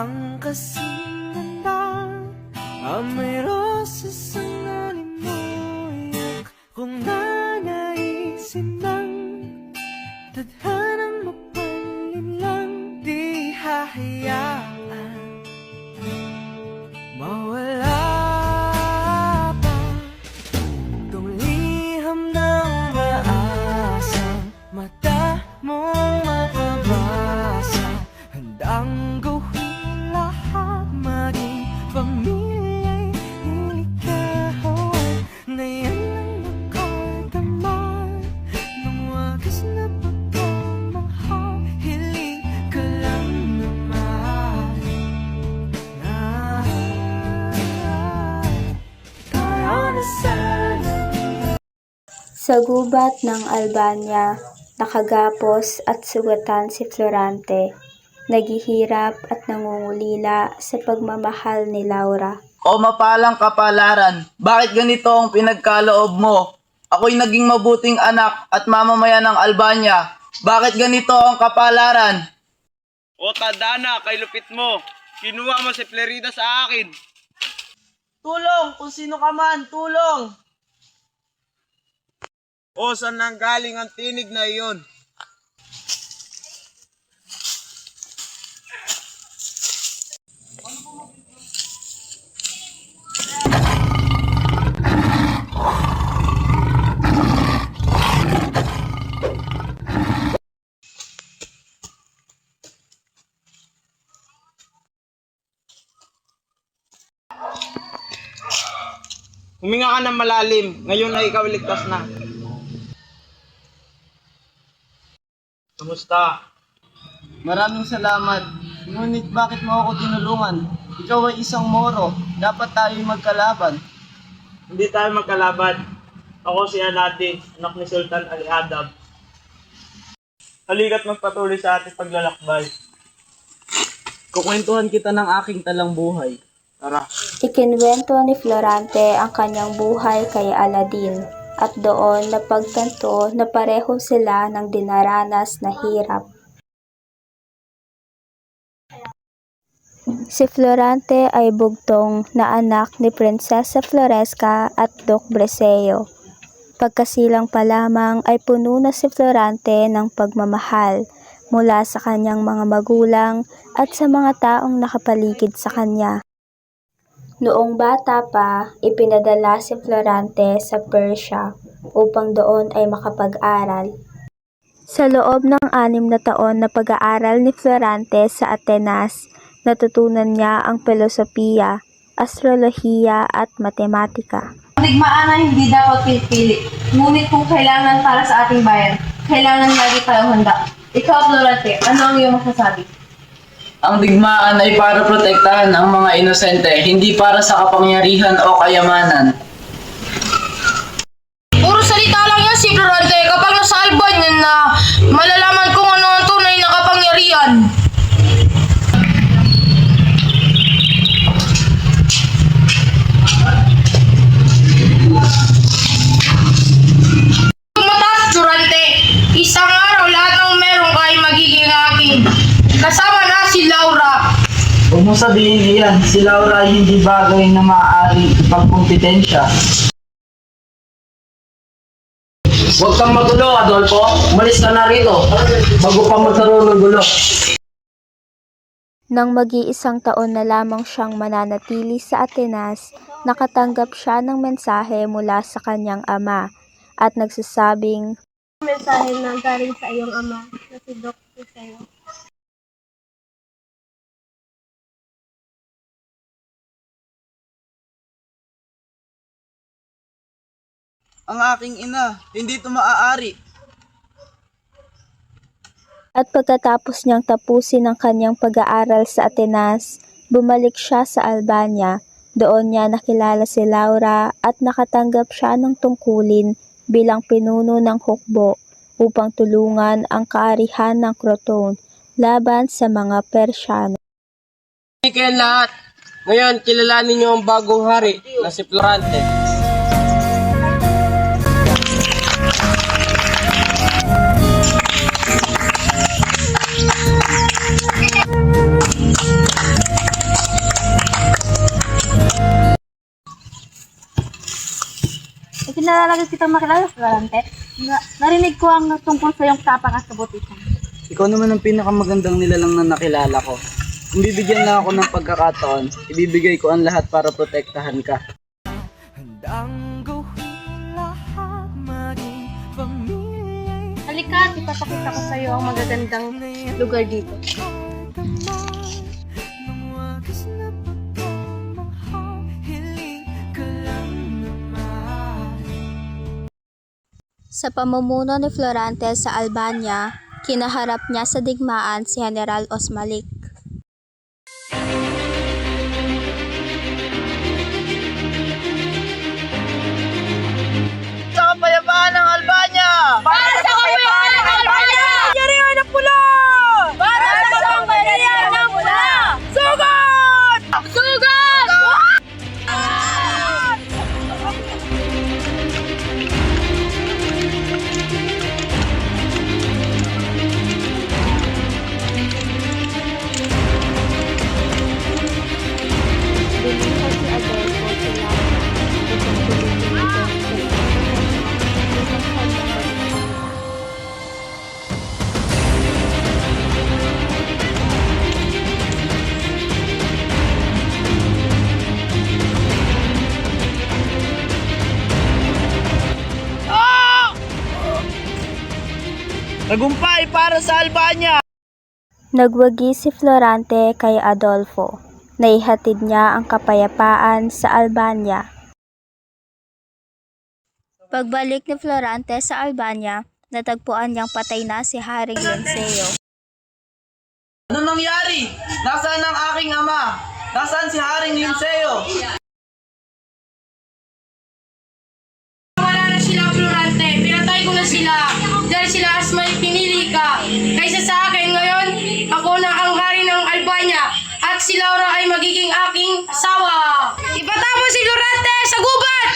Walang kasing ganda ang may rosas ang alimoy. Kung nanaisin ng tadhanang mapalin lang, di hahayaan mawala pa itong liham ng maasang mata mong makabasa. Handang gawin lahat, maging pamilya'y nilikawan, na yan ang nakadamay ng wagas na pagmamahal. Hiling ka lang naman na tayo na sana. Sa gubat ng Albania, nakagapos at sugatan si Florante, naghihirap at nangungulila sa pagmamahal ni Laura. O mapalang kapalaran, bakit ganito ang pinagkaloob mo? Ako'y naging mabuting anak at mamamayan ng Albania. Bakit ganito ang kapalaran? O tadhana, kay lupit mo. Kinuha mo si Flerida sa akin. Tulong! Kung sino ka man, tulong! O saan nang galing ang tinig na iyon? Huminga ka ng malalim. Ngayon ay ikaw ligtas na. Kamusta? Maraming salamat. Ngunit bakit mo ako tinulungan? Ikaw ay isang Moro. Dapat tayo'y magkalaban. Hindi tayo magkalaban. Ako si Alati, anak ni Sultan Ali-Adab. Halika't magpatuloy sa ating paglalakbay. Kukwentuhan kita ng aking talang buhay. Tara. Ikinwento ni Florante ang kanyang buhay kay Aladdin, at doon napagtanto na pareho sila ng dinaranas na hirap. Si Florante ay bugtong na anak ni Prinsesa Floresca at Duke Breseo. Pagkasilang pa lamang ay puno na si Florante ng pagmamahal mula sa kanyang mga magulang at sa mga taong nakapaligid sa kanya. Noong bata pa, ipinadala si Florante sa Persia upang doon ay makapag-aral. Sa loob ng 6 na taon na pag-aaral ni Florante sa Atenas, natutunan niya ang filosofiya, astrolohiya at matematika. Ang digmaan ay hindi dapat pili-pili, ngunit kung kailangan para sa ating bayan, kailangan lagi tayong handa. Ikaw, Florante, ano ang iyong masasabi? Ang digmaan ay para protektahan ang mga inosente, hindi para sa kapangyarihan o kayamanan. Puro salita lang yan si Florante. Kapag nasa Albania na, malalaman kung ano ang tunay na kapangyarihan. Mataas, Florante. Isang araw, lahat ng meron ka ay magiging akin. Kasama na si Laura. Huwag mo sabihin iyan, si Laura ay hindi bagay na maaari ipagkompetensya. Huwag kang magulo, Adolfo. Umalis ka na rito, bago pa magkaroon ng gulo. Nang mag-iisang taon na lamang siyang mananatili sa Atenas, nakatanggap siya ng mensahe mula sa kanyang ama at nagsasabing, Mensahe na galing sa iyong ama na si Duke Breseo. Ang aking ina, hindi ito maaari. At pagkatapos niyang tapusin ang kanyang pag-aaral sa Atenas, bumalik siya sa Albania. Doon niya nakilala si Laura at nakatanggap siya ng tungkulin bilang pinuno ng hukbo upang tulungan ang kaarihan ng Croton laban sa mga Persyano. Hindi kayo lahat. Ngayon, kilalanin niyo ang bagong hari na si Florante. Ikinalalagas kitang makilala, Florante. Narinig ko ang tungkol sa iyong tapang at kabutihan. Ikaw naman ang pinakamagandang nilalang na nakilala ko. Kung bibigyan lang ako ng pagkakataon, ibibigay ko ang lahat para protektahan ka. Handang gawin lahat, maging pamilya'y Halika at ipapakita ko sa iyo ang magagandang lugar dito. nung wagas na pagmamahal, hiling ka lang naman. Sa pamumuno ni Florante sa Albania, kinaharap niya sa digmaan si General Osmalik. Sa kapayapaan ng Albania! Para sa kapayapaan ng Albania! Pangyarihan ng pula! Para sa pangyarihan ng pula! Sugod! Sugod! Binihag ni Adolfo si Laura upang pilitin ito sa upang kanyang magiging. Tagumpay para sa Albania! Nagwagi si Florante kay Adolfo. Naihatid niya ang kapayapaan sa Albania. Pagbalik ni Florante sa Albania, natagpuan niyang patay na si Haring Lenceo. Ano nangyari? Nasaan ang aking ama? Nasaan si Haring Linceo? Wala na sila, Florante. Pinatay ko na sila. Dahil sila as may pinili ka. Kaysa sa akin ngayon, ako na ang hari ng Albania. At si Laura ay magiging aking asawa. Ipatapon si Florante sa gubat!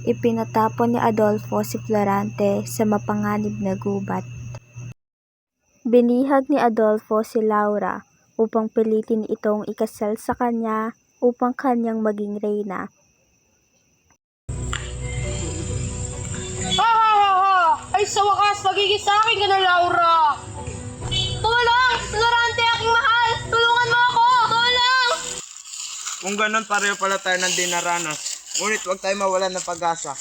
Ipinatapon ni Adolfo si Florante sa mapanganib na gubat. Binihag ni Adolfo si Laura upang pilitin itong ikasal sa kanya upang kanyang maging reyna. Ha ha ha ha! Ay sa wakas, magiging sa akin ka na, Laura! Tulong! Florante, aking mahal! Tulungan mo ako! Tulong! Kung ganun, pareho pala tayo ng dinaranas. Ngunit huwag tayo mawalan ng pag-asa.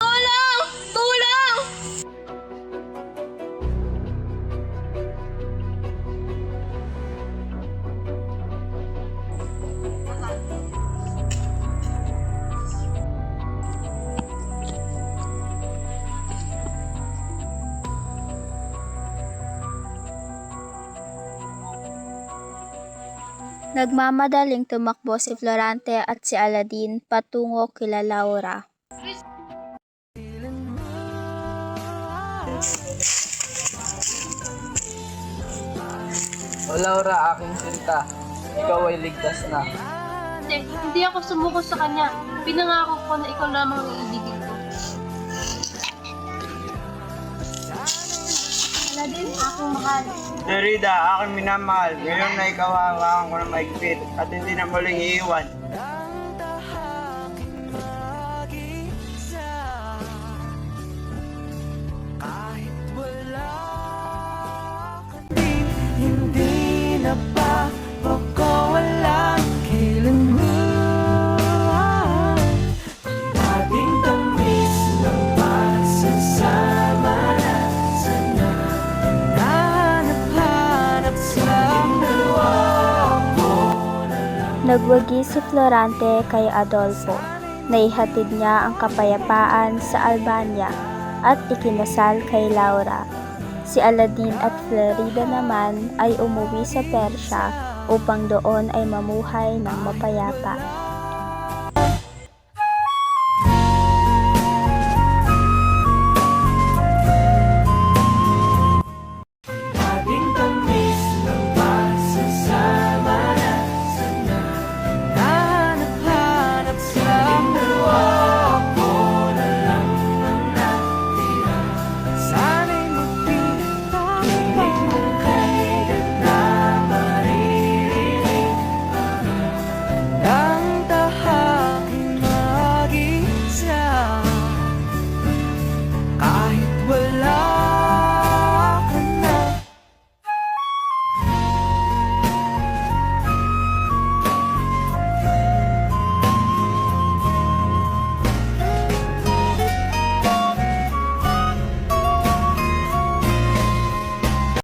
Tulong! Tulong! Nagmamadaling tumakbo si Florante at si Aladdin patungo kila Laura. O Laura, aking sinta, ikaw ay ligtas na. Hindi ako sumuko sa kanya. Pinangako ko na ikaw lamang ang iibigin ko. Aladdin, akong mahal. Nerida, aking minamahal. Ngayon na ikaw hawakan ko ng maigpit at hindi na muling iiwan. Kahit wala ka din, hindi na ba pagkawalan kailanman? Laging tamis ng pagsasama na sana nahanap-hanap sa dalawa ko na lang. Nagwagi si Florante kay Adolfo. Naihatid niya ang kapayapaan sa Albania at ikinasal kay Laura. Si Aladdin at Florida naman ay umuwi sa Persya upang doon ay mamuhay ng mapayapa.